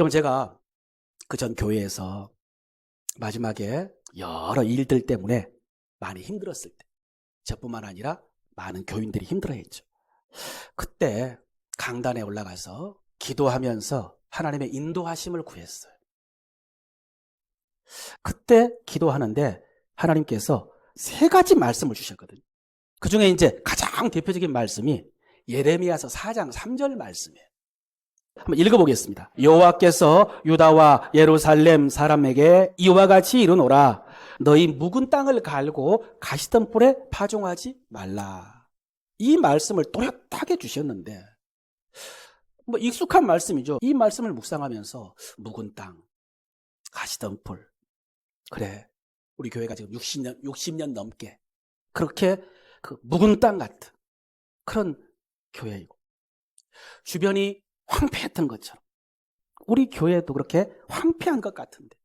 여러분, 제가 그 전 교회에서 마지막에 여러 일들 때문에 많이 힘들었을 때, 저뿐만 아니라 많은 교인들이 힘들어했죠. 그때 강단에 올라가서 기도하면서 하나님의 인도하심을 구했어요. 그때 기도하는데 하나님께서 세 가지 말씀을 주셨거든요. 그 중에 이제 가장 대표적인 말씀이 예레미야서 4장 3절 말씀이에요. 한번 읽어보겠습니다. 여호와께서 유다와 예루살렘 사람에게 이와 같이 이르노라. 너희 묵은 땅을 갈고 가시덤불에 파종하지 말라. 이 말씀을 또렷하게 주셨는데 뭐 익숙한 말씀이죠. 이 말씀을 묵상하면서 묵은 땅, 가시덤불. 그래, 우리 교회가 지금 60년 넘게 그렇게 그 묵은 땅 같은 그런 교회이고 주변이 황폐했던 것처럼 우리 교회도 그렇게 황폐한 것 같은데,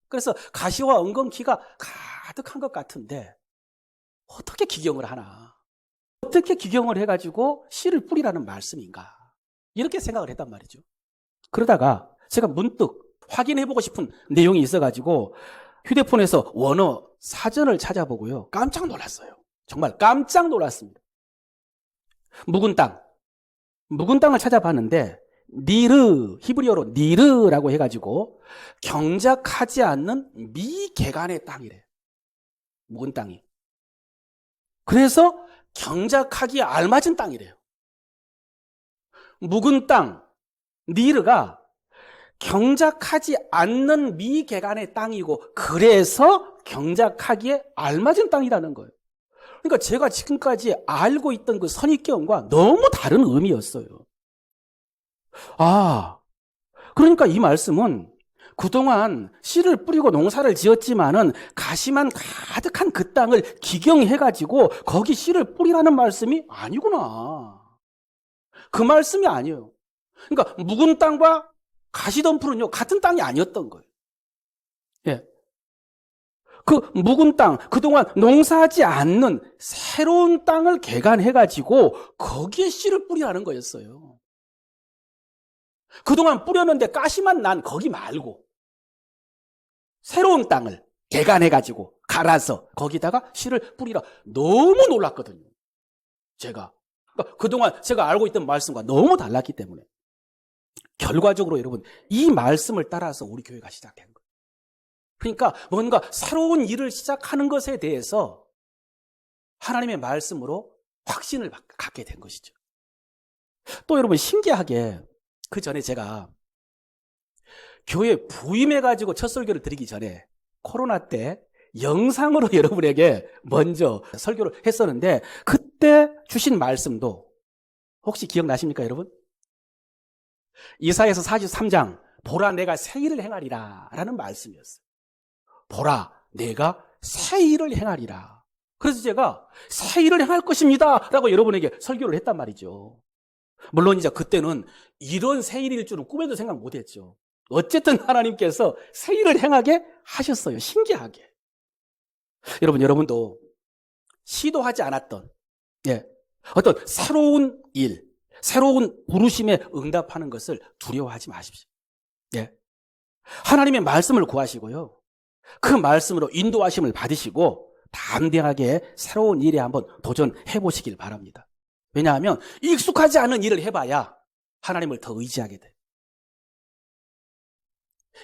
그래서 가시와 엉겅퀴가 가득한 것 같은데 어떻게 기경을 하나? 어떻게 기경을 해가지고 씨를 뿌리라는 말씀인가? 이렇게 생각을 했단 말이죠. 그러다가 제가 문득 확인해보고 싶은 내용이 있어가지고 휴대폰에서 원어 사전을 찾아보고요. 깜짝 놀랐어요. 정말 깜짝 놀랐습니다. 묵은 땅을 찾아봤는데 니르, 히브리어로 니르라고 해가지고 경작하지 않는 미개간의 땅이래. 묵은 땅이. 그래서 경작하기에 알맞은 땅이래요. 묵은 땅, 니르가 경작하지 않는 미개간의 땅이고 그래서 경작하기에 알맞은 땅이라는 거예요. 그러니까 제가 지금까지 알고 있던 그 선입견과 너무 다른 의미였어요. 그러니까 이 말씀은 그동안 씨를 뿌리고 농사를 지었지만은 가시만 가득한 그 땅을 기경해가지고 거기 씨를 뿌리라는 말씀이 아니구나. 그 말씀이 아니에요. 그러니까 묵은 땅과 가시덤불은요, 같은 땅이 아니었던 거예요. 예. 그 묵은 땅, 그동안 농사하지 않는 새로운 땅을 개간해가지고 거기에 씨를 뿌리라는 거였어요. 그동안 뿌렸는데 가시만 난 거기 말고 새로운 땅을 개간해가지고 갈아서 거기다가 씨를 뿌리라. 너무 놀랐거든요. 제가. 그러니까 그동안 제가 알고 있던 말씀과 너무 달랐기 때문에 결과적으로 여러분 이 말씀을 따라서 우리 교회가 시작된 거예요. 그러니까 뭔가 새로운 일을 시작하는 것에 대해서 하나님의 말씀으로 확신을 갖게 된 것이죠. 또 여러분 신기하게 그 전에 제가 교회 부임해가지고 첫 설교를 드리기 전에 코로나 때 영상으로 여러분에게 먼저 설교를 했었는데 그때 주신 말씀도 혹시 기억나십니까 여러분? 이사야서 43장 보라 내가 새 일을 행하리라 라는 말씀이었어요. 보라 내가 새 일을 행하리라. 그래서 제가 새 일을 행할 것입니다 라고 여러분에게 설교를 했단 말이죠. 물론 이제 그때는 이런 새 일일 줄은 꿈에도 생각 못했죠. 어쨌든 하나님께서 새 일을 행하게 하셨어요. 신기하게. 여러분도 시도하지 않았던 어떤 새로운 일, 새로운 부르심에 응답하는 것을 두려워하지 마십시오. 하나님의 말씀을 구하시고요. 그 말씀으로 인도하심을 받으시고 담대하게 새로운 일에 한번 도전해 보시길 바랍니다. 왜냐하면 익숙하지 않은 일을 해봐야 하나님을 더 의지하게 돼요.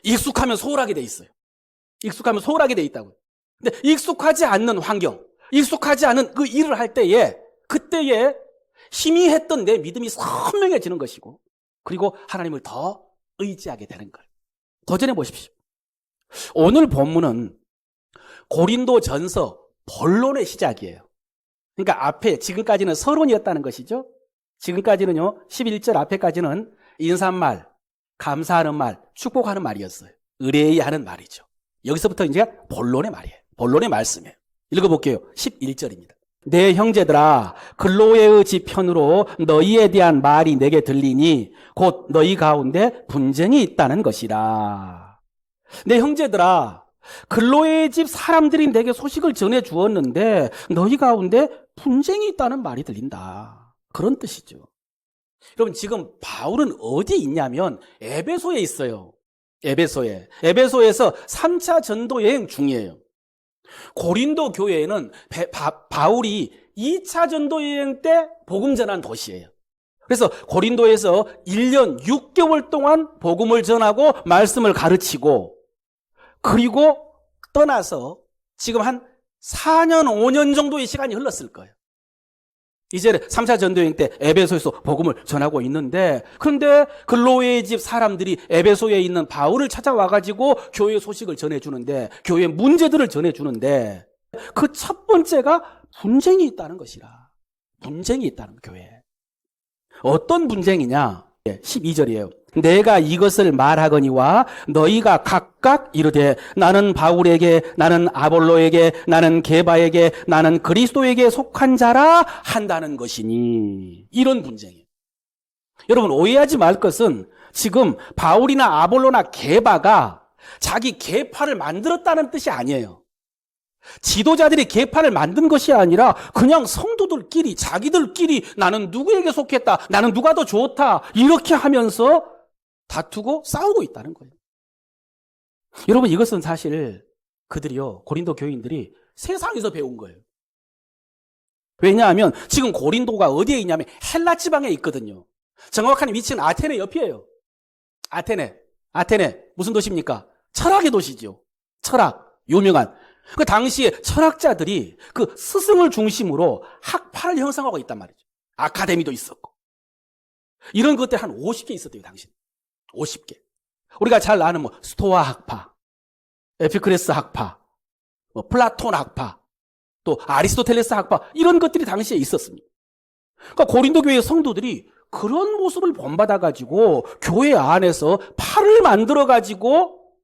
익숙하면 소홀하게 돼 있어요. 익숙하면 소홀하게 돼 있다고요. 근데 익숙하지 않는 환경, 익숙하지 않은 그 일을 할 때에 그때에 희미했던 내 믿음이 선명해지는 것이고 그리고 하나님을 더 의지하게 되는 거예요. 도전해 보십시오. 오늘 본문은 고린도전서 본론의 시작이에요. 그러니까 앞에 지금까지는 서론이었다는 것이죠. 지금까지는요 11절 앞에까지는 인사말, 감사하는 말, 축복하는 말이었어요. 의뢰하는 말이죠. 여기서부터 이제 본론의 말이에요. 본론의 말씀이에요. 읽어볼게요. 11절입니다. 내 형제들아 글로에의 지편으로 너희에 대한 말이 내게 들리니 곧 너희 가운데 분쟁이 있다는 것이라. 내 형제들아 글로의 집 사람들이 내게 소식을 전해 주었는데 너희 가운데 분쟁이 있다는 말이 들린다. 그런 뜻이죠. 여러분 지금 바울은 어디 있냐면 에베소에 있어요. 에베소에서 3차 전도 여행 중이에요. 고린도 교회에는 바울이 2차 전도 여행 때 복음 전한 도시예요. 그래서 고린도에서 1년 6개월 동안 복음을 전하고 말씀을 가르치고 그리고 떠나서 지금 한 4년, 5년 정도의 시간이 흘렀을 거예요. 이제 3차 전도여행 때 에베소에서 복음을 전하고 있는데 그런데 글로웨의 집 사람들이 에베소에 있는 바울을 찾아와가지고 교회 소식을 전해주는데 교회 문제들을 전해주는데 그 첫 번째가 분쟁이 있다는 것이라. 분쟁이 있다는 교회에. 어떤 분쟁이냐? 12절이에요. 내가 이것을 말하거니와 너희가 각각 이르되 나는 바울에게 나는 아볼로에게 나는 게바에게 나는 그리스도에게 속한 자라 한다는 것이니 이런 분쟁이에요. 여러분 오해하지 말 것은 지금 바울이나 아볼로나 게바가 자기 계파를 만들었다는 뜻이 아니에요. 지도자들이 계파를 만든 것이 아니라 그냥 성도들끼리 자기들끼리 나는 누구에게 속했다 나는 누가 더 좋다 이렇게 하면서 다투고 싸우고 있다는 거예요. 여러분 이것은 사실 그들이요 고린도 교인들이 세상에서 배운 거예요. 왜냐하면 지금 고린도가 어디에 있냐면 헬라 지방에 있거든요. 정확한 위치는 아테네 옆이에요. 아테네 무슨 도시입니까? 철학의 도시죠. 철학 유명한 그 당시에 철학자들이 그 스승을 중심으로 학파를 형성하고 있단 말이죠. 아카데미도 있었고 이런 것들 한 50개 있었대요. 당시 50개. 우리가 잘 아는 뭐 스토아 학파, 에피크레스 학파, 뭐 플라톤 학파, 또 아리스토텔레스 학파 이런 것들이 당시에 있었습니다. 그러니까 고린도 교회 성도들이 그런 모습을 본받아가지고 교회 안에서 파를 만들어가지고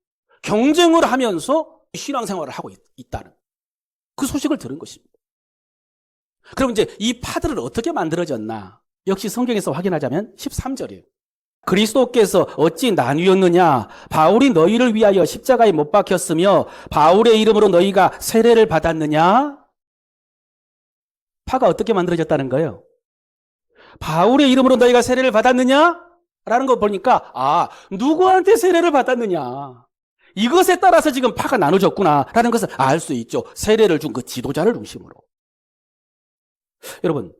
경쟁을 하면서 신앙생활을 하고 있다는 그 소식을 들은 것입니다. 그럼 이제 이 파들은 어떻게 만들어졌나? 역시 성경에서 확인하자면 13절이에요. 그리스도께서 어찌 나뉘었느냐? 바울이 너희를 위하여 십자가에 못 박혔으며 바울의 이름으로 너희가 세례를 받았느냐? 파가 어떻게 만들어졌다는 거예요? 바울의 이름으로 너희가 세례를 받았느냐? 라는 거 보니까 누구한테 세례를 받았느냐? 이것에 따라서 지금 파가 나눠졌구나라는 것을 알 수 있죠. 세례를 준 그 지도자를 중심으로. 여러분,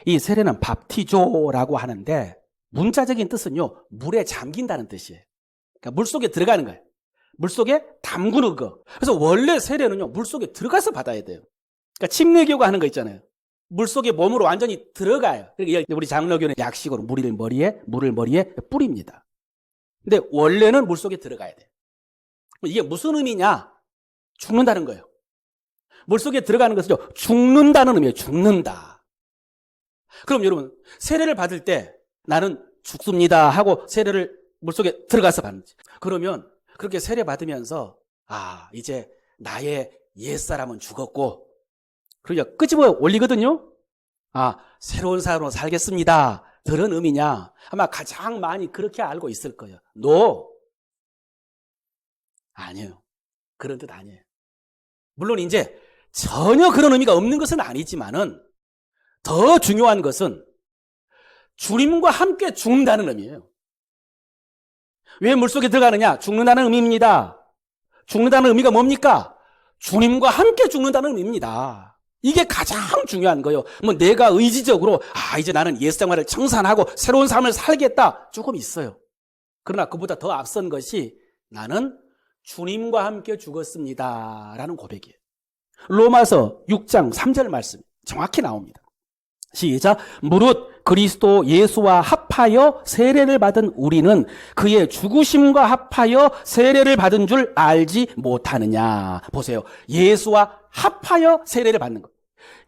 이 세례는 밥티조라고 하는데 문자적인 뜻은요, 물에 잠긴다는 뜻이에요. 그러니까 물속에 들어가는 거예요. 물속에 담그는 거. 그래서 원래 세례는요, 물속에 들어가서 받아야 돼요. 그러니까 침례교가 하는 거 있잖아요. 물속에 몸으로 완전히 들어가요. 그러니까 우리 장로교는 약식으로 물을 머리에 뿌립니다. 근데 원래는 물속에 들어가야 돼요. 이게 무슨 의미냐? 죽는다는 거예요. 물속에 들어가는 것은요, 죽는다는 의미예요. 죽는다. 그럼 여러분, 세례를 받을 때 나는 죽습니다 하고 세례를 물속에 들어가서 받는지. 그러면 그렇게 세례 받으면서 이제 나의 옛사람은 죽었고 그러니까 끄집어 올리거든요. 새로운 사람으로 살겠습니다. 그런 의미냐? 아마 가장 많이 그렇게 알고 있을 거예요. 아니에요. 그런 뜻 아니에요. 물론 이제 전혀 그런 의미가 없는 것은 아니지만은 더 중요한 것은 주님과 함께 죽는다는 의미예요. 왜 물속에 들어가느냐? 죽는다는 의미입니다. 죽는다는 의미가 뭡니까? 주님과 함께 죽는다는 의미입니다. 이게 가장 중요한 거예요. 뭐 내가 의지적으로 이제 나는 옛생활을 청산하고 새로운 삶을 살겠다. 조금 있어요. 그러나 그보다 더 앞선 것이 나는 주님과 함께 죽었습니다 라는 고백이에요. 로마서 6장 3절 말씀 정확히 나옵니다. 시작. 무릇 그리스도 예수와 합하여 세례를 받은 우리는 그의 죽으심과 합하여 세례를 받은 줄 알지 못하느냐. 보세요. 예수와 합하여 세례를 받는 것.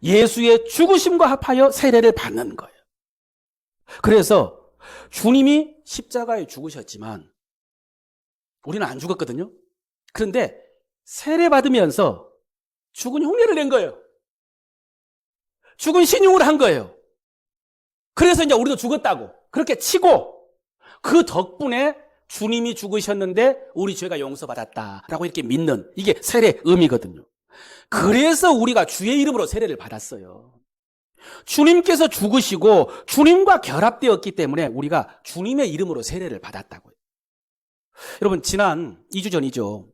예수의 죽으심과 합하여 세례를 받는 거예요. 그래서 주님이 십자가에 죽으셨지만 우리는 안 죽었거든요. 그런데 세례 받으면서 죽은 흉내를 낸 거예요. 죽은 신용을 한 거예요. 그래서 이제 우리도 죽었다고 그렇게 치고 그 덕분에 주님이 죽으셨는데 우리 죄가 용서받았다라고 이렇게 믿는 이게 세례 의미거든요. 그래서 우리가 주의 이름으로 세례를 받았어요. 주님께서 죽으시고 주님과 결합되었기 때문에 우리가 주님의 이름으로 세례를 받았다고요. 여러분, 지난 2주 전이죠.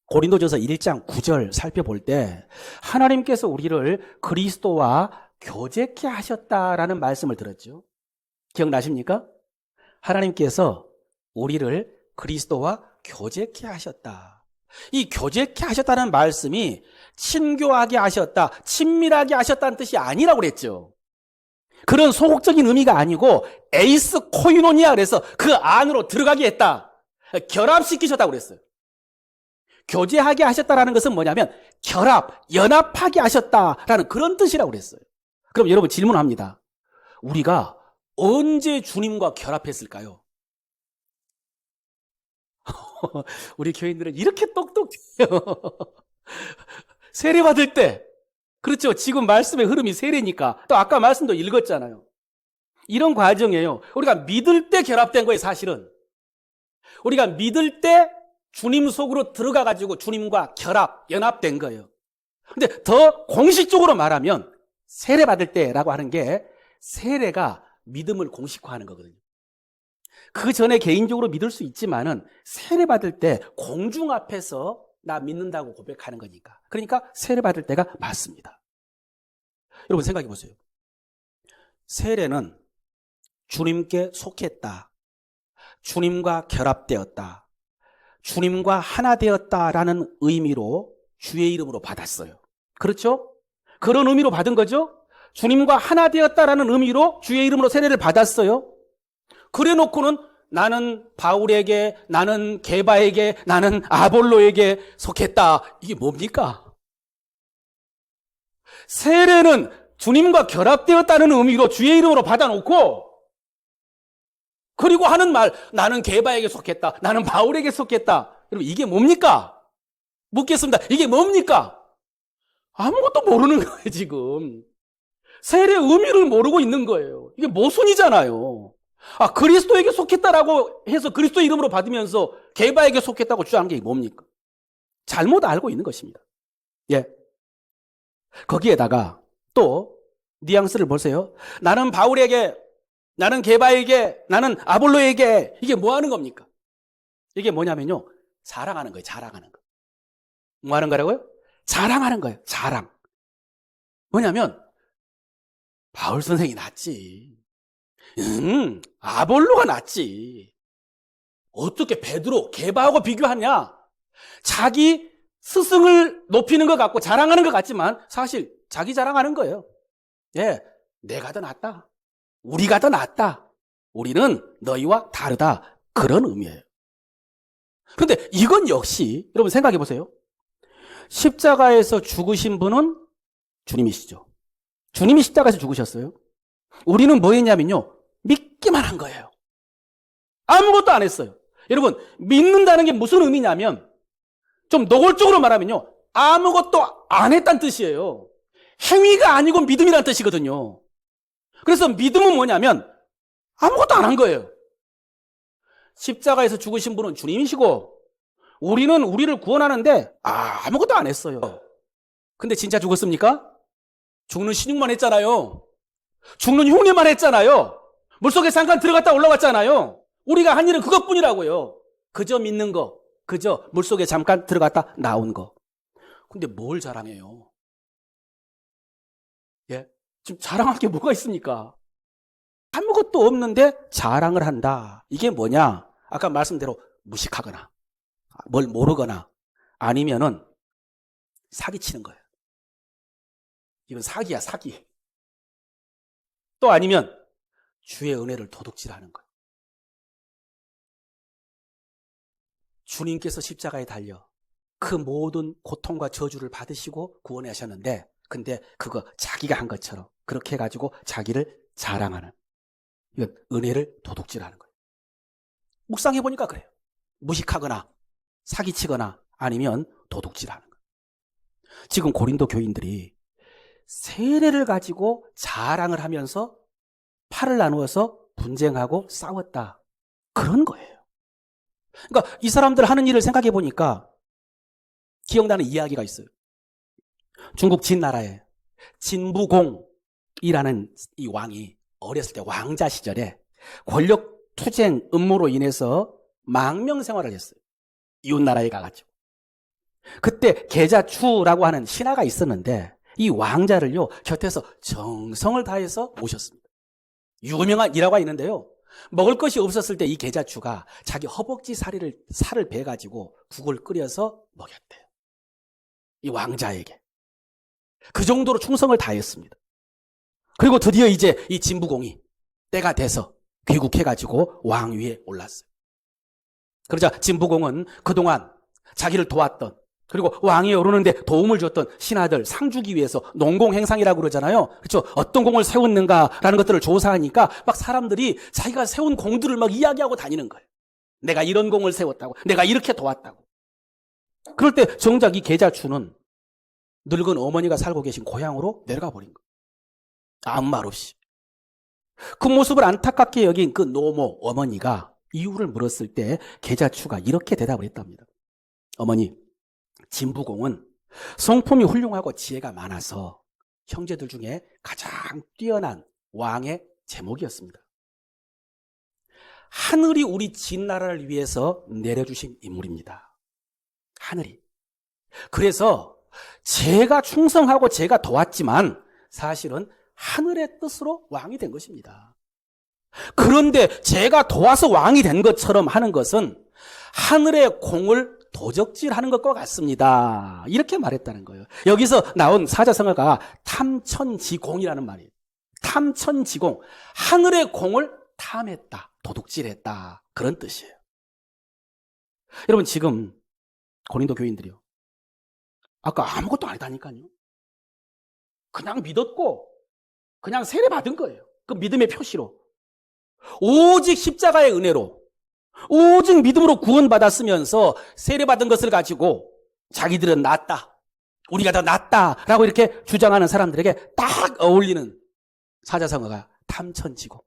고린도전서 1장 9절 살펴볼 때 하나님께서 우리를 그리스도와 교제케 하셨다라는 말씀을 들었죠. 기억나십니까? 하나님께서 우리를 그리스도와 교제케 하셨다. 이 교제케 하셨다는 말씀이 친교하게 하셨다, 친밀하게 하셨다는 뜻이 아니라고 그랬죠. 그런 소극적인 의미가 아니고 에이스 코이노니아, 그래서 그 안으로 들어가게 했다. 결합시키셨다고 그랬어요. 교제하게 하셨다라는 것은 뭐냐면 결합, 연합하게 하셨다라는 그런 뜻이라고 그랬어요. 그럼 여러분 질문합니다. 우리가 언제 주님과 결합했을까요? 우리 교인들은 이렇게 똑똑해요. 세례 받을 때, 그렇죠. 지금 말씀의 흐름이 세례니까. 또 아까 말씀도 읽었잖아요. 이런 과정이에요. 우리가 믿을 때 결합된 거예요, 사실은. 우리가 믿을 때 주님 속으로 들어가가지고 주님과 결합, 연합된 거예요. 근데 더 공식적으로 말하면 세례 받을 때라고 하는 게 세례가 믿음을 공식화하는 거거든요. 그 전에 개인적으로 믿을 수 있지만은 세례 받을 때 공중 앞에서 나 믿는다고 고백하는 거니까. 그러니까 세례 받을 때가 맞습니다. 여러분 생각해 보세요. 세례는 주님께 속했다. 주님과 결합되었다. 주님과 하나 되었다라는 의미로 주의 이름으로 받았어요. 그렇죠? 그런 의미로 받은 거죠? 주님과 하나 되었다라는 의미로 주의 이름으로 세례를 받았어요. 그래 놓고는 나는 바울에게, 나는 게바에게, 나는 아볼로에게 속했다. 이게 뭡니까? 세례는 주님과 결합되었다는 의미로 주의 이름으로 받아놓고 그리고 하는 말, 나는 게바에게 속했다. 나는 바울에게 속했다. 여러분 이게 뭡니까? 묻겠습니다. 이게 뭡니까? 아무것도 모르는 거예요, 지금. 세례의 의미를 모르고 있는 거예요. 이게 모순이잖아요. 아, 그리스도에게 속했다라고 해서 그리스도 이름으로 받으면서 게바에게 속했다고 주장한 게 뭡니까? 잘못 알고 있는 것입니다. 예. 거기에다가 또 뉘앙스를 보세요. 나는 바울에게, 나는 게바에게, 나는 아볼로에게, 이게 뭐 하는 겁니까? 이게 뭐냐면요, 자랑하는 거예요. 자랑하는 거. 뭐 하는 거라고요? 자랑하는 거예요. 자랑. 뭐냐면 바울 선생이 낫지. 아볼로가 낫지. 어떻게 베드로, 게바하고 비교하냐? 자기 스승을 높이는 것 같고 자랑하는 것 같지만 사실 자기 자랑하는 거예요. 예, 내가 더 낫다. 우리가 더 낫다. 우리는 너희와 다르다. 그런 의미예요. 그런데 이건 역시 여러분 생각해 보세요. 십자가에서 죽으신 분은 주님이시죠. 주님이 십자가에서 죽으셨어요. 우리는 뭐 했냐면요, 믿기만 한 거예요. 아무것도 안 했어요. 여러분, 믿는다는 게 무슨 의미냐면 좀 노골적으로 말하면요, 아무것도 안 했다는 뜻이에요. 행위가 아니고 믿음이라는 뜻이거든요. 그래서 믿음은 뭐냐면 아무것도 안 한 거예요. 십자가에서 죽으신 분은 주님이시고 우리는 우리를 구원하는데 아무것도 안 했어요. 근데 진짜 죽었습니까? 죽는 신용만 했잖아요. 죽는 흉내만 했잖아요. 물속에 잠깐 들어갔다 올라왔잖아요. 우리가 한 일은 그것뿐이라고요. 그저 믿는 거, 그저 물속에 잠깐 들어갔다 나온 거. 근데 뭘 자랑해요? 예? 지금 자랑할 게 뭐가 있습니까? 아무것도 없는데 자랑을 한다. 이게 뭐냐? 아까 말씀대로 무식하거나 뭘 모르거나 아니면은 사기치는 거예요. 이건 사기야, 사기. 또 아니면 주의 은혜를 도둑질하는 거예요. 주님께서 십자가에 달려 그 모든 고통과 저주를 받으시고 구원해 하셨는데 근데 그거 자기가 한 것처럼 그렇게 해가지고 자기를 자랑하는, 이건 은혜를 도둑질하는 거예요. 묵상해 보니까 그래요. 무식하거나 사기치거나 아니면 도둑질하는 거예요. 지금 고린도 교인들이 세례를 가지고 자랑을 하면서 팔을 나누어서 분쟁하고 싸웠다. 그런 거예요. 그러니까 이 사람들 하는 일을 생각해 보니까 기억나는 이야기가 있어요. 중국 진나라에 진부공이라는 이 왕이 어렸을 때 왕자 시절에 권력 투쟁 음모로 인해서 망명 생활을 했어요. 이웃나라에 가가지고. 그때 계자추라고 하는 신하가 있었는데 이 왕자를요 곁에서 정성을 다해서 모셨습니다. 유명한 일화가 있는데요. 먹을 것이 없었을 때 이 계자추가 자기 허벅지 살을 베가지고 국을 끓여서 먹였대요. 이 왕자에게. 그 정도로 충성을 다했습니다. 그리고 드디어 이제 이 진부공이 때가 돼서 귀국해가지고 왕위에 올랐어요. 그러자 진부공은 그동안 자기를 도왔던, 그리고 왕위에 오르는데 도움을 줬던 신하들 상 주기 위해서 농공행상이라고 그러잖아요. 그렇죠? 어떤 공을 세웠는가라는 것들을 조사하니까 막 사람들이 자기가 세운 공들을 막 이야기하고 다니는 거예요. 내가 이런 공을 세웠다고, 내가 이렇게 도왔다고. 그럴 때 정작 이 계자추는 늙은 어머니가 살고 계신 고향으로 내려가 버린 거예요. 아무 말 없이. 그 모습을 안타깝게 여긴 그 노모 어머니가 이유를 물었을 때 계자추가 이렇게 대답을 했답니다. 어머니, 진부공은 성품이 훌륭하고 지혜가 많아서 형제들 중에 가장 뛰어난 왕의 제목이었습니다. 하늘이 우리 진나라를 위해서 내려주신 인물입니다. 하늘이. 그래서 제가 충성하고 제가 도왔지만 사실은 하늘의 뜻으로 왕이 된 것입니다. 그런데 제가 도와서 왕이 된 것처럼 하는 것은 하늘의 공을 도적질하는 것과 같습니다. 이렇게 말했다는 거예요. 여기서 나온 사자성어가 탐천지공이라는 말이에요. 탐천지공. 하늘의 공을 탐했다, 도둑질했다, 그런 뜻이에요. 여러분, 지금 고린도 교인들이요, 아까 아무것도 아니다니까요. 그냥 믿었고 그냥 세례받은 거예요. 그 믿음의 표시로. 오직 십자가의 은혜로, 오직 믿음으로 구원받았으면서 세례받은 것을 가지고 자기들은 낫다, 우리가 더 낫다라고 이렇게 주장하는 사람들에게 딱 어울리는 사자성어가 탐천지공.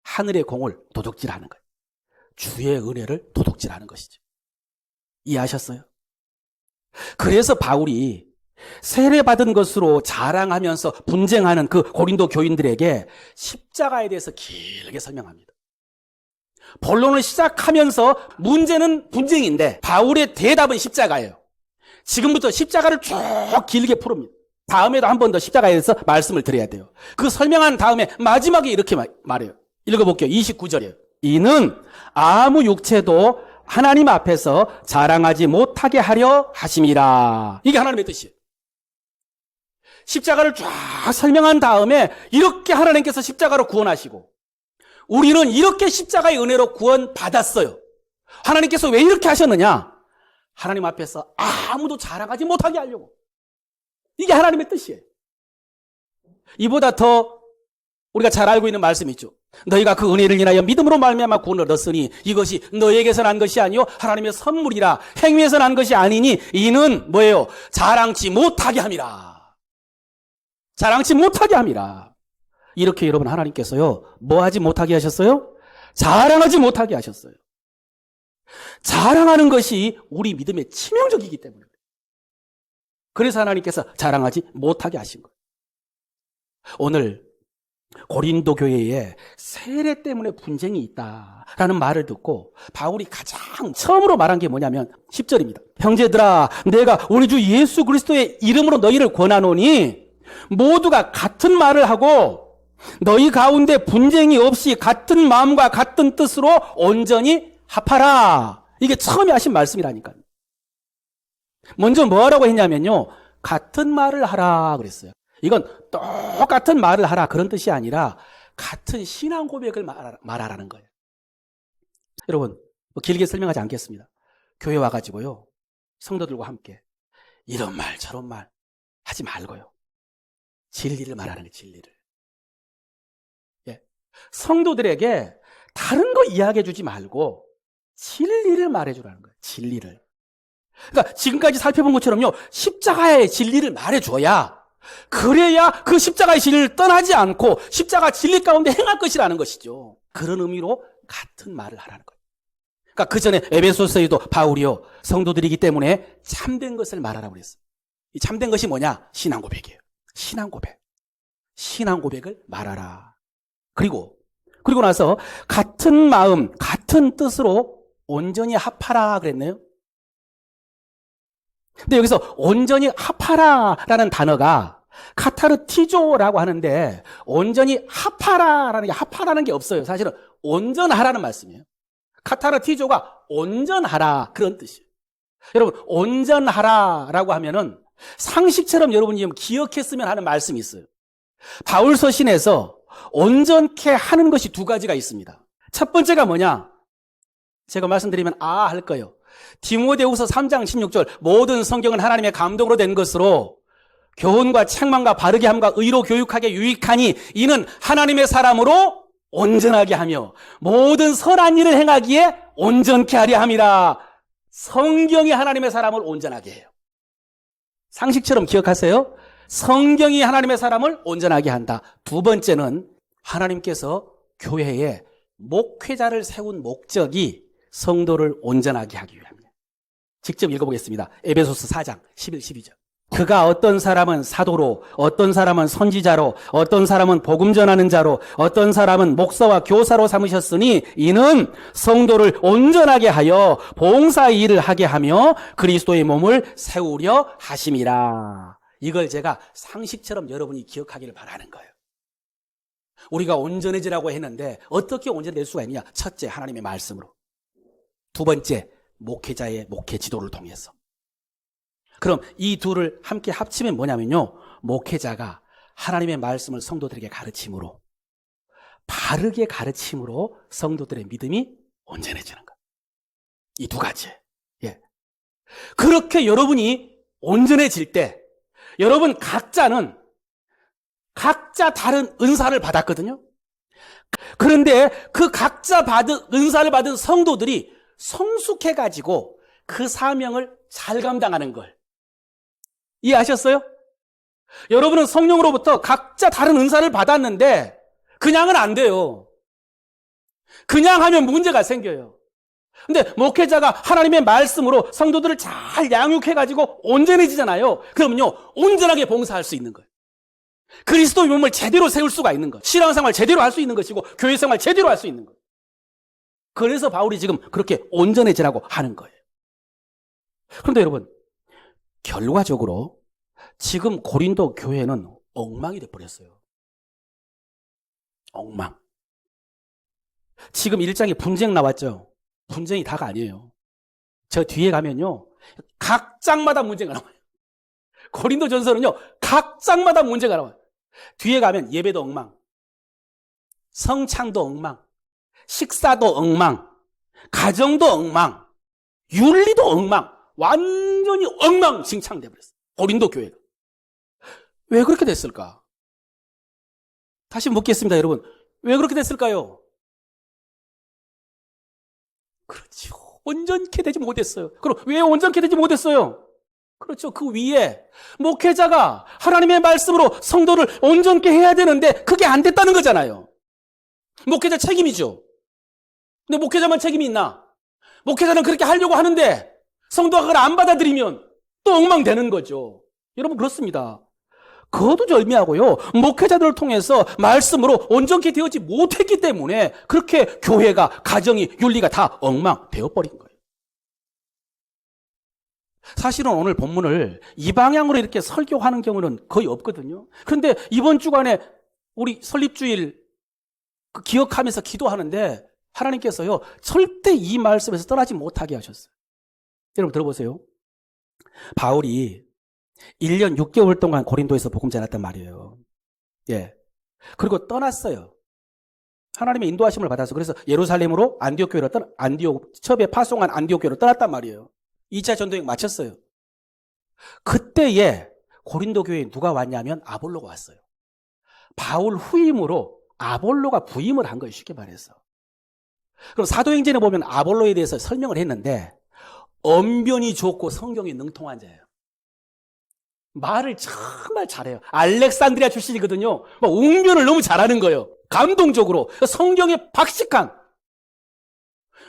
하늘의 공을 도둑질하는 거예요. 주의 은혜를 도둑질하는 것이죠. 이해하셨어요? 그래서 바울이 세례받은 것으로 자랑하면서 분쟁하는 그 고린도 교인들에게 십자가에 대해서 길게 설명합니다. 본론을 시작하면서 문제는 분쟁인데 바울의 대답은 십자가예요. 지금부터 십자가를 쭉 길게 풀읍니다. 다음에도 한 번 더 십자가에 대해서 말씀을 드려야 돼요. 그 설명한 다음에 마지막에 이렇게 말해요. 읽어볼게요. 29절이에요. 이는 아무 육체도 하나님 앞에서 자랑하지 못하게 하려 하심이라. 이게 하나님의 뜻이에요. 십자가를 쫙 설명한 다음에 이렇게 하나님께서 십자가로 구원하시고 우리는 이렇게 십자가의 은혜로 구원받았어요. 하나님께서 왜 이렇게 하셨느냐? 하나님 앞에서 아무도 자랑하지 못하게 하려고. 이게 하나님의 뜻이에요. 이보다 더 우리가 잘 알고 있는 말씀이 있죠. 너희가 그 은혜를 인하여 믿음으로 말미암아 구원을 얻었으니 이것이 너희에게서 난 것이 아니요 하나님의 선물이라. 행위에서 난 것이 아니니 이는 뭐예요? 자랑치 못하게 함이라. 자랑치 못하게 함이라. 이렇게 여러분 하나님께서요 뭐 하지 못하게 하셨어요? 자랑하지 못하게 하셨어요. 자랑하는 것이 우리 믿음의 치명적이기 때문에. 그래서 하나님께서 자랑하지 못하게 하신 거예요. 오늘 고린도 교회에 세례 때문에 분쟁이 있다라는 말을 듣고 바울이 가장 처음으로 말한 게 뭐냐면 10절입니다. 형제들아, 내가 우리 주 예수 그리스도의 이름으로 너희를 권하노니 모두가 같은 말을 하고 너희 가운데 분쟁이 없이 같은 마음과 같은 뜻으로 온전히 합하라. 이게 처음에 하신 말씀이라니까요. 먼저 뭐 하라고 했냐면요, 같은 말을 하라 그랬어요. 이건 똑같은 말을 하라 그런 뜻이 아니라 같은 신앙 고백을 말하라는 거예요. 여러분, 뭐 길게 설명하지 않겠습니다. 교회 와가지고요 성도들과 함께 이런 말 저런 말 하지 말고요 진리를 말하는 거예요. 진리를. 예. 성도들에게 다른 거 이야기해 주지 말고 진리를 말해주라는 거예요. 진리를. 그러니까 지금까지 살펴본 것처럼요 십자가의 진리를 말해줘야, 그래야 그 십자가의 진리를 떠나지 않고 십자가 진리 가운데 행할 것이라는 것이죠. 그런 의미로 같은 말을 하라는 거예요. 그러니까 그 전에 에베소서에도 바울이요 성도들이기 때문에 참된 것을 말하라고 그랬어요. 이 참된 것이 뭐냐? 신앙 고백이에요. 신앙 고백. 신앙 고백을 말하라. 그리고 나서 같은 마음, 같은 뜻으로 온전히 합하라 그랬네요. 근데 여기서 온전히 합하라라는 단어가 카타르티조라고 하는데 온전히 합하라는 게 없어요. 사실은 온전하라는 말씀이에요. 카타르티조가 온전하라 그런 뜻이에요. 여러분 온전하라라고 하면은 상식처럼 여러분이 기억했으면 하는 말씀이 있어요. 바울 서신에서 온전케 하는 것이 두 가지가 있습니다. 첫 번째가 뭐냐? 제가 말씀드리면 할 거예요. 디모데후서 3장 16절 모든 성경은 하나님의 감동으로 된 것으로 교훈과 책망과 바르게 함과 의로 교육하게 유익하니 이는 하나님의 사람으로 온전하게 하며 모든 선한 일을 행하기에 온전케 하려 함이라. 성경이 하나님의 사람을 온전하게 해요. 상식처럼 기억하세요. 성경이 하나님의 사람을 온전하게 한다. 두 번째는 하나님께서 교회에 목회자를 세운 목적이 성도를 온전하게 하기 위함이에요. 직접 읽어보겠습니다. 에베소서 4장 11, 12절. 그가 어떤 사람은 사도로, 어떤 사람은 선지자로, 어떤 사람은 복음 전하는 자로, 어떤 사람은 목사와 교사로 삼으셨으니 이는 성도를 온전하게 하여 봉사의 일을 하게 하며 그리스도의 몸을 세우려 하심이라. 이걸 제가 상식처럼 여러분이 기억하기를 바라는 거예요. 우리가 온전해지라고 했는데 어떻게 온전해질 수가 있느냐? 첫째, 하나님의 말씀으로. 두 번째, 목회자의 목회 지도를 통해서. 그럼 이 둘을 함께 합치면 뭐냐면요. 목회자가 하나님의 말씀을 성도들에게 가르침으로, 바르게 가르침으로 성도들의 믿음이 온전해지는 것. 이 두 가지. 예. 그렇게 여러분이 온전해질 때 여러분 각자는 각자 다른 은사를 받았거든요. 그런데 그 각자 받은 은사를 받은 성도들이 성숙해가지고 그 사명을 잘 감당하는 걸 이해하셨어요? 여러분은 성령으로부터 각자 다른 은사를 받았는데 그냥은 안 돼요. 그냥 하면 문제가 생겨요. 근데 목회자가 하나님의 말씀으로 성도들을 잘 양육해가지고 온전해지잖아요. 그러면요, 온전하게 봉사할 수 있는 거예요. 그리스도의 몸을 제대로 세울 수가 있는 것, 신앙생활 제대로 할 수 있는 것이고 교회생활 제대로 할 수 있는 것. 그래서 바울이 지금 그렇게 온전해지라고 하는 거예요. 그런데 여러분, 결과적으로 지금 고린도 교회는 엉망이 돼버렸어요. 엉망. 지금 1장에 분쟁 나왔죠. 분쟁이 다가 아니에요. 저 뒤에 가면요, 각 장마다 문제가 나와요. 고린도전서는요, 각 장마다 문제가 나와요. 뒤에 가면 예배도 엉망, 성창도 엉망, 식사도 엉망, 가정도 엉망, 윤리도 엉망, 완전히 엉망진창돼 버렸어요. 고린도 교회가. 왜 그렇게 됐을까? 다시 묻겠습니다, 여러분. 왜 그렇게 됐을까요? 그렇죠. 온전케 되지 못했어요. 그럼 왜 온전케 되지 못했어요? 그렇죠. 그 위에 목회자가 하나님의 말씀으로 성도를 온전케 해야 되는데 그게 안 됐다는 거잖아요. 목회자 책임이죠. 근데 목회자만 책임이 있나? 목회자는 그렇게 하려고 하는데 성도가 그걸 안 받아들이면 또 엉망되는 거죠. 여러분 그렇습니다. 거두절미하고요, 목회자들을 통해서 말씀으로 온전케 되어지 못했기 때문에 그렇게 교회가, 가정이, 윤리가 다 엉망되어버린 거예요. 사실은 오늘 본문을 이 방향으로 이렇게 설교하는 경우는 거의 없거든요. 그런데 이번 주간에 우리 설립주일 기억하면서 기도하는데 하나님께서요, 절대 이 말씀에서 떠나지 못하게 하셨어요. 여러분 들어보세요. 바울이 1년 6개월 동안 고린도에서 복음 전했단 말이에요. 예. 그리고 떠났어요. 하나님의 인도하심을 받아서. 그래서 예루살렘으로 안디옥 교회로 처음에 파송한 안디옥 교회로 떠났단 말이에요. 2차 전도행 마쳤어요. 그때에 고린도 교회에 누가 왔냐면 아볼로가 왔어요. 바울 후임으로 아볼로가 부임을 한 거예요. 쉽게 말해서. 그럼 사도행전에 보면 아볼로에 대해서 설명을 했는데 언변이 좋고 성경이 능통한 자예요. 말을 정말 잘해요. 알렉산드리아 출신이거든요. 막 웅변을 너무 잘하는 거예요. 감동적으로. 성경에 박식한.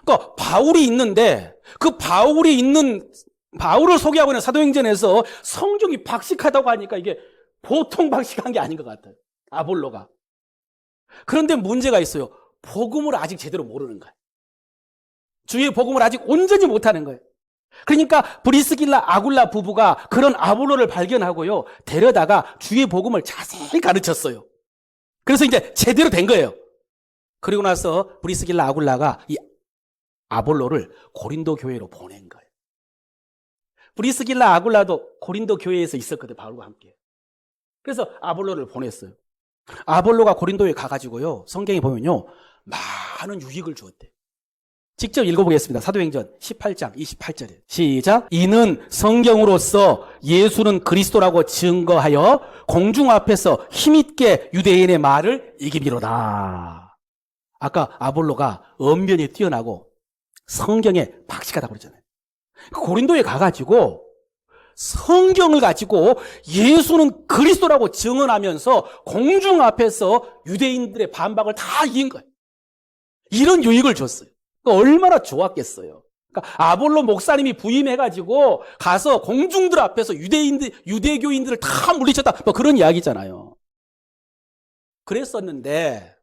그러니까 바울이 있는데 그 바울을 소개하고 있는 사도행전에서 성경이 박식하다고 하니까 이게 보통 박식한 게 아닌 것 같아요. 아볼로가. 그런데 문제가 있어요. 복음을 아직 제대로 모르는 거예요. 주의 복음을 아직 온전히 못하는 거예요. 그러니까 브리스길라 아굴라 부부가 그런 아볼로를 발견하고요, 데려다가 주의 복음을 자세히 가르쳤어요. 그래서 이제 제대로 된 거예요. 그리고 나서 브리스길라 아굴라가 이 아볼로를 고린도 교회로 보낸 거예요. 브리스길라 아굴라도 고린도 교회에서 있었거든요, 바울과 함께. 그래서 아볼로를 보냈어요. 아볼로가 고린도에 가가지고요, 성경에 보면요, 많은 유익을 주었대요. 직접 읽어보겠습니다. 사도행전 18장 28절에 시작. 이는 성경으로서 예수는 그리스도라고 증거하여 공중 앞에서 힘있게 유대인의 말을 이기미로다. 아까 아볼로가 언변이 뛰어나고 성경에 박식하다고 그러잖아요. 고린도에 가가지고 성경을 가지고 예수는 그리스도라고 증언하면서 공중 앞에서 유대인들의 반박을 다 이긴 거예요. 이런 유익을 줬어요. 얼마나 좋았겠어요. 그러니까 아볼로 목사님이 부임해가지고 가서 공중들 앞에서 유대교인들을 다 물리쳤다, 뭐 그런 이야기잖아요. 그랬었는데,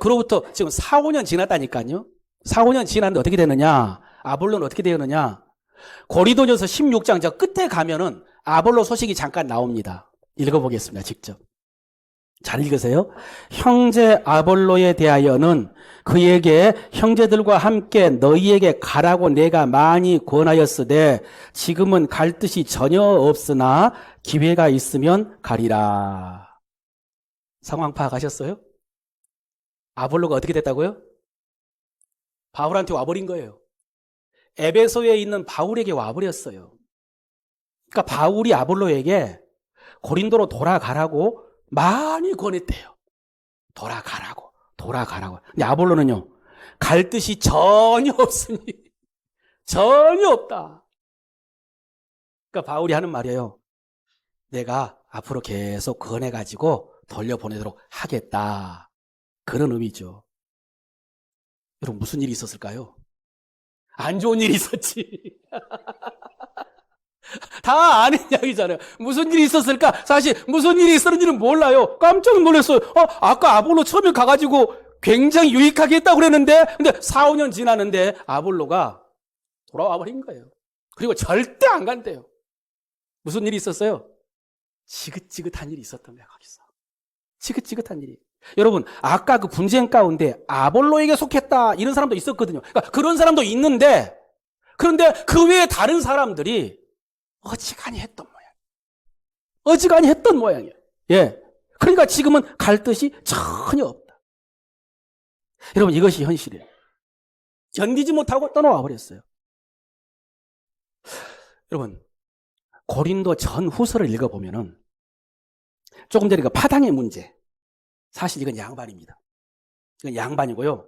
그로부터 지금 4, 5년 지났다니까요. 4, 5년 지났는데 어떻게 되느냐? 아볼로는 어떻게 되느냐? 고린도전서 16장 저 끝에 가면은 아볼로 소식이 잠깐 나옵니다. 읽어보겠습니다, 직접. 잘 읽으세요. 형제 아볼로에 대하여는 그에게 형제들과 함께 너희에게 가라고 내가 많이 권하였으되 지금은 갈 뜻이 전혀 없으나 기회가 있으면 가리라. 상황 파악하셨어요? 아볼로가 어떻게 됐다고요? 바울한테 와버린 거예요. 에베소에 있는 바울에게 와버렸어요. 그러니까 바울이 아볼로에게 고린도로 돌아가라고 많이 권했대요. 돌아가라고. 근데 아볼로는요, 갈 뜻이 전혀 없으니, 전혀 없다. 그러니까 바울이 하는 말이에요. 내가 앞으로 계속 권해가지고 돌려보내도록 하겠다. 그런 의미죠. 여러분, 무슨 일이 있었을까요? 안 좋은 일이 있었지. 다 아는 이야기잖아요. 무슨 일이 있었을까? 사실 무슨 일이 있었는지는 몰라요. 깜짝 놀랐어요. 아까 아볼로 처음에 가가지고 굉장히 유익하게 했다고 그랬는데, 근데 4, 5년 지났는데 아볼로가 돌아와 버린 거예요. 그리고 절대 안 간대요. 무슨 일이 있었어요? 지긋지긋한 일이 있었던 거예요, 거기서. 지긋지긋한 일이. 여러분, 아까 그 분쟁 가운데 아볼로에게 속했다 이런 사람도 있었거든요. 그러니까 그런 사람도 있는데, 그런데 그 외에 다른 사람들이 어지간히 했던 모양이에요. 예. 그러니까 지금은 갈 뜻이 전혀 없다. 여러분, 이것이 현실이에요. 견디지 못하고 떠나와 버렸어요. 여러분, 고린도 전후서를 읽어보면은 조금 전에 그 파당의 문제, 사실 이건 양반입니다. 이건 양반이고요.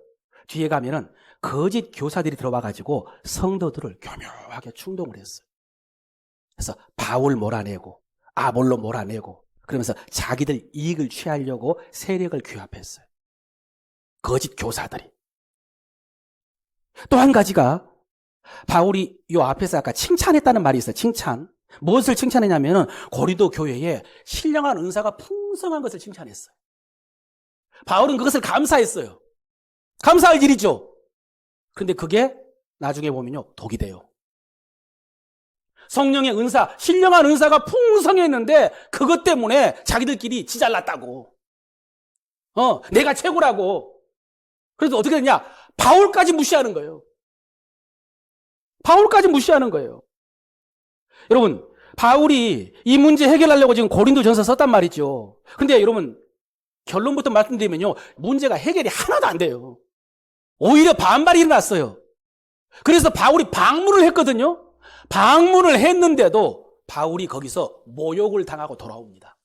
뒤에 가면은 거짓 교사들이 들어와가지고 성도들을 교묘하게 충동을 했어요. 그래서 바울 몰아내고 아볼로 몰아내고 그러면서 자기들 이익을 취하려고 세력을 규합했어요. 거짓 교사들이. 또 한 가지가 바울이 요 앞에서 아까 칭찬했다는 말이 있어요. 칭찬. 무엇을 칭찬했냐면은 고린도 교회에 신령한 은사가 풍성한 것을 칭찬했어요. 바울은 그것을 감사했어요. 감사할 일이죠. 그런데 그게 나중에 보면요, 독이 돼요. 성령의 은사, 신령한 은사가 풍성했는데 그것 때문에 자기들끼리 지잘났다고. 내가 최고라고. 그래서 어떻게 됐냐? 바울까지 무시하는 거예요. 바울까지 무시하는 거예요. 여러분, 바울이 이 문제 해결하려고 지금 고린도전서 썼단 말이죠. 근데 여러분, 결론부터 말씀드리면요, 문제가 해결이 하나도 안 돼요. 오히려 반발이 일어났어요. 그래서 바울이 방문을 했거든요. 방문을 했는데도 바울이 거기서 모욕을 당하고 돌아옵니다.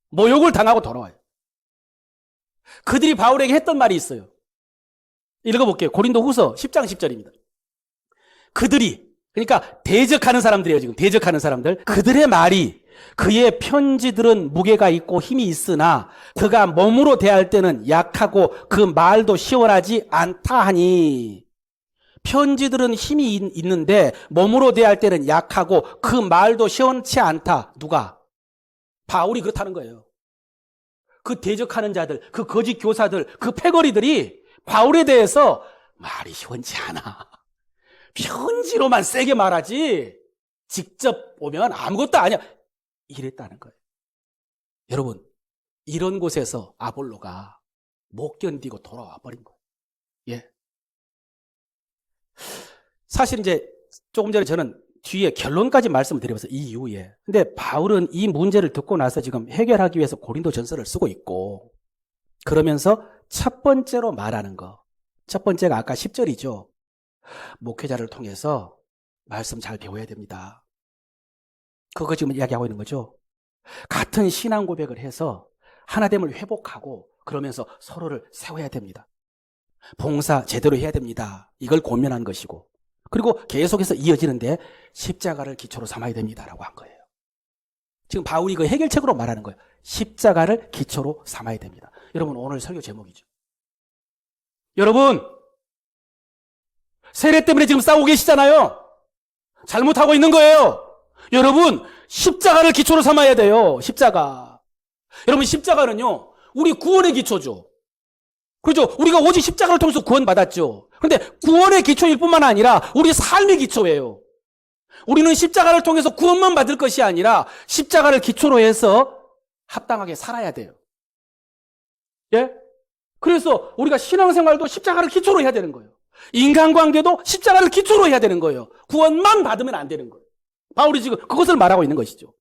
모욕을 당하고 돌아와요. 그들이 바울에게 했던 말이 있어요. 읽어볼게요. 고린도후서 10장 10절입니다. 그들이, 그러니까 대적하는 사람들이에요. 지금 대적하는 사람들. 그들의 말이 그의 편지들은 무게가 있고 힘이 있으나 그가 몸으로 대할 때는 약하고 그 말도 시원하지 않다 하니. 편지들은 힘이 있는데 몸으로 대할 때는 약하고 그 말도 시원치 않다. 누가? 바울이 그렇다는 거예요. 그 대적하는 자들, 그 거짓 교사들, 그 패거리들이 바울에 대해서 말이 시원치 않아. 편지로만 세게 말하지 직접 오면 아무것도 아니야. 이랬다는 거예요. 여러분, 이런 곳에서 아볼로가 못 견디고 돌아와 버린 거예요. 예. 사실 이제 조금 전에 저는 뒤에 결론까지 말씀을 드려봤어요. 이 이후에. 근데 바울은 이 문제를 듣고 나서 지금 해결하기 위해서 고린도 전서를 쓰고 있고, 그러면서 첫 번째로 말하는 거. 첫 번째가 아까 10절이죠. 목회자를 통해서 말씀 잘 배워야 됩니다. 그거 지금 이야기하고 있는 거죠. 같은 신앙 고백을 해서 하나됨을 회복하고 그러면서 서로를 세워야 됩니다. 봉사 제대로 해야 됩니다. 이걸 권면한 것이고, 그리고 계속해서 이어지는데 십자가를 기초로 삼아야 됩니다라고 한 거예요. 지금 바울이 그 해결책으로 말하는 거예요. 십자가를 기초로 삼아야 됩니다. 여러분, 오늘 설교 제목이죠. 여러분, 세례 때문에 지금 싸우고 계시잖아요. 잘못하고 있는 거예요. 여러분, 십자가를 기초로 삼아야 돼요. 십자가. 여러분, 십자가는요, 우리 구원의 기초죠. 그렇죠? 우리가 오직 십자가를 통해서 구원받았죠. 그런데 구원의 기초일 뿐만 아니라 우리 삶의 기초예요. 우리는 십자가를 통해서 구원만 받을 것이 아니라 십자가를 기초로 해서 합당하게 살아야 돼요. 예? 그래서 우리가 신앙생활도 십자가를 기초로 해야 되는 거예요. 인간관계도 십자가를 기초로 해야 되는 거예요. 구원만 받으면 안 되는 거예요. 바울이 지금 그것을 말하고 있는 것이죠.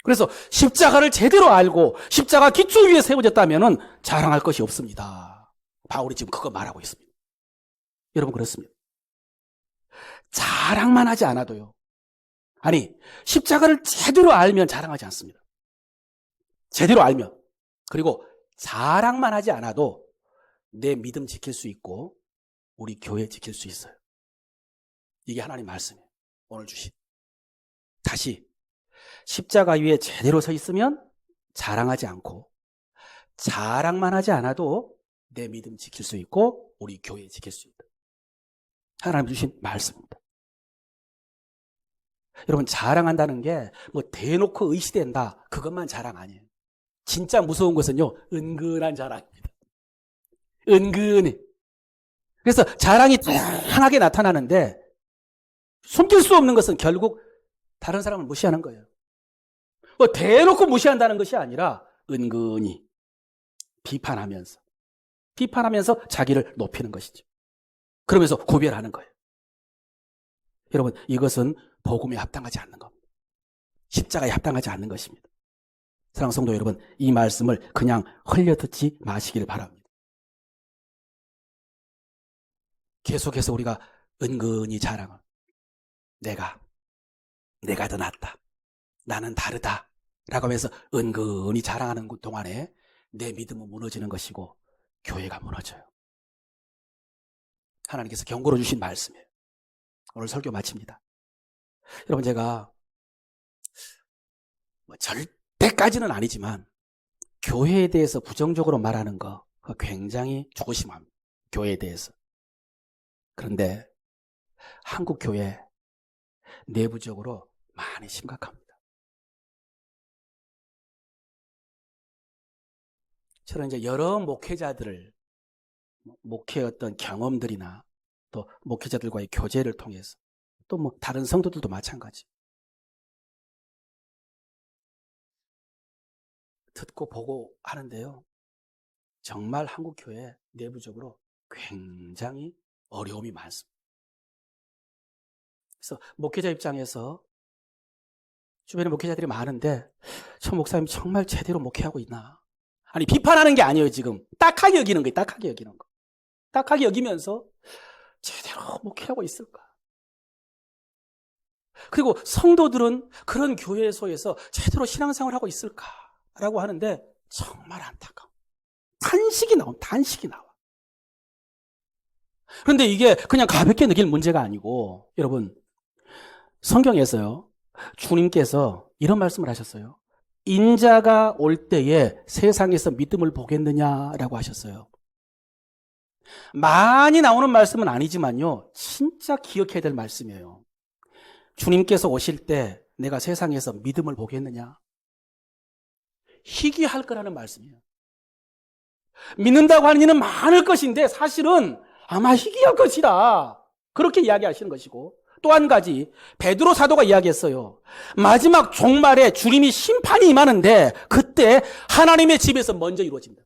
그래서 십자가를 제대로 알고 십자가 기초 위에 세워졌다면 자랑할 것이 없습니다. 바울이 지금 그거 말하고 있습니다. 여러분, 그렇습니다. 자랑만 하지 않아도요. 아니, 십자가를 제대로 알면 자랑하지 않습니다. 제대로 알면. 그리고 자랑만 하지 않아도 내 믿음 지킬 수 있고 우리 교회 지킬 수 있어요. 이게 하나님 말씀이에요. 오늘 주신. 다시 십자가 위에 제대로 서 있으면 자랑하지 않고 자랑만 하지 않아도 내 믿음 지킬 수 있고 우리 교회 지킬 수 있다. 하나님 주신 말씀입니다. 여러분, 자랑한다는 게 뭐 대놓고 의시된다, 그것만 자랑 아니에요. 진짜 무서운 것은요, 은근한 자랑입니다. 은근히. 그래서 자랑이 다양하게 나타나는데 숨길 수 없는 것은 결국 다른 사람을 무시하는 거예요. 뭐 대놓고 무시한다는 것이 아니라 은근히 비판하면서 자기를 높이는 것이죠. 그러면서 구별하는 거예요. 여러분, 이것은 복음에 합당하지 않는 겁니다. 십자가에 합당하지 않는 것입니다. 사랑하는 성도 여러분, 이 말씀을 그냥 흘려듣지 마시길 바랍니다. 계속해서 우리가 은근히 자랑을, 내가 더 낫다, 나는 다르다 라고 하면서 은근히 자랑하는 동안에 내 믿음은 무너지는 것이고 교회가 무너져요. 하나님께서 경고로 주신 말씀이에요. 오늘 설교 마칩니다. 여러분, 제가 절대까지는 아니지만 교회에 대해서 부정적으로 말하는 거 굉장히 조심합니다. 교회에 대해서. 그런데 한국 교회 내부적으로 많이 심각합니다. 저는 이제 여러 목회자들을, 목회의 어떤 경험들이나 또 목회자들과의 교제를 통해서 또 뭐 다른 성도들도 마찬가지 듣고 보고 하는데요, 정말 한국 교회 내부적으로 굉장히 어려움이 많습니다. 그래서 목회자 입장에서 주변에 목회자들이 많은데 저 목사님 정말 제대로 목회하고 있나? 아니, 비판하는 게 아니에요. 지금 딱하게 여기는 거예요. 딱하게 여기는 거. 딱하게 여기면서 제대로 목회하고 있을까? 그리고 성도들은 그런 교회에서 제대로 신앙생활하고 있을까라고 하는데 정말 안타까워. 단식이 나와. 그런데 이게 그냥 가볍게 느낄 문제가 아니고, 여러분, 성경에서요, 주님께서 이런 말씀을 하셨어요. 인자가 올 때에 세상에서 믿음을 보겠느냐라고 하셨어요. 많이 나오는 말씀은 아니지만요, 진짜 기억해야 될 말씀이에요. 주님께서 오실 때 내가 세상에서 믿음을 보겠느냐? 희귀할 거라는 말씀이에요. 믿는다고 하는 이는 많을 것인데 사실은 아마 희귀할 것이다. 그렇게 이야기하시는 것이고, 또 한 가지 베드로 사도가 이야기했어요. 마지막 종말에 주님이 심판이 임하는데 그때 하나님의 집에서 먼저 이루어집니다.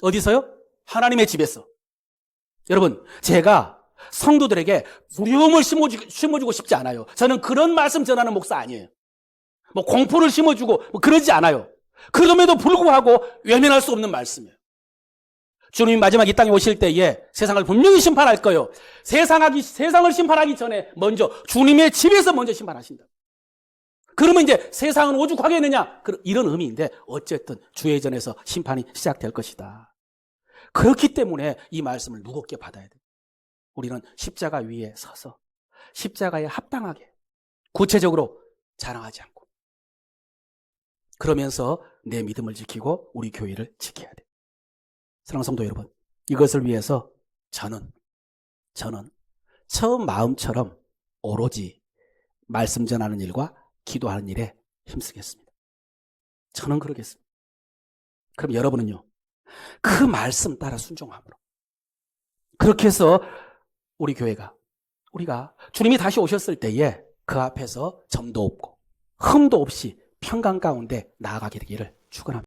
어디서요? 하나님의 집에서. 여러분, 제가 성도들에게 두려움을 심어주고 싶지 않아요. 저는 그런 말씀 전하는 목사 아니에요. 뭐 공포를 심어주고 뭐 그러지 않아요. 그럼에도 불구하고 외면할 수 없는 말씀이에요. 주님이 마지막 이 땅에 오실 때에 세상을 분명히 심판할 거예요. 세상을 심판하기 전에 먼저 주님의 집에서 먼저 심판하신다. 그러면 이제 세상은 오죽하겠느냐? 이런 의미인데 어쨌든 주의 전에서 심판이 시작될 것이다. 그렇기 때문에 이 말씀을 무겁게 받아야 돼요. 우리는 십자가 위에 서서 십자가에 합당하게 구체적으로 자랑하지 않고 그러면서 내 믿음을 지키고 우리 교회를 지켜야 돼요. 사랑하는 성도 여러분, 이것을 위해서 저는 처음 마음처럼 오로지 말씀 전하는 일과 기도하는 일에 힘쓰겠습니다. 저는 그러겠습니다. 그럼 여러분은요? 그 말씀 따라 순종함으로 그렇게 해서 우리가 주님이 다시 오셨을 때에 그 앞에서 점도 없고 흠도 없이 평강 가운데 나아가게 되기를 축원합니다.